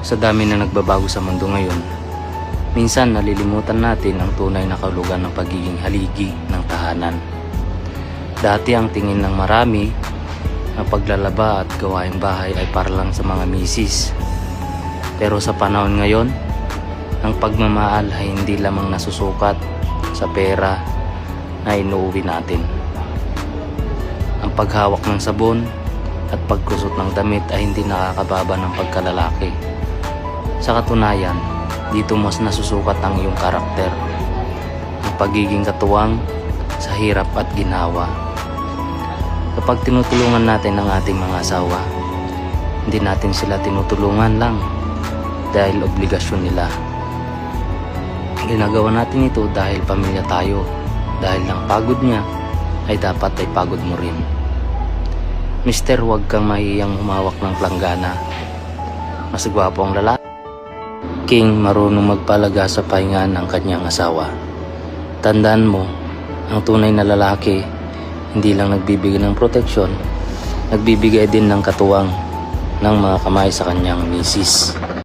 Sa dami na nagbabago sa mundo ngayon, minsan nalilimutan natin ang tunay na kahulugan ng pagiging haligi ng tahanan. Dati ang tingin ng marami na paglalaba at gawaing bahay ay para lang sa mga misis. Pero sa panahon ngayon, ang pagmamahal ay hindi lamang nasusukat sa pera na inuuwi natin. Ang paghawak ng sabon at pagkusot ng damit ay hindi nakakababa ng pagkalalaki. Sa katunayan, dito mas nasusukat ang iyong karakter, ang pagiging katuwang sa hirap at ginawa. Kapag tinutulungan natin ang ating mga asawa, hindi natin sila tinutulungan lang dahil obligasyon nila. Ginagawa natin ito dahil pamilya tayo, dahil ang pagod niya ay dapat ay pagod mo rin. Mister, huwag kang mahihiyang humawak ng planggana. Mas gwapo ang lalaki. King, marunong magpalaga sa pahingaan ng kanyang asawa. Tandaan mo, ang tunay na lalaki hindi lang nagbibigay ng proteksyon, nagbibigay din ng katuwang ng mga kamay sa kanyang misis.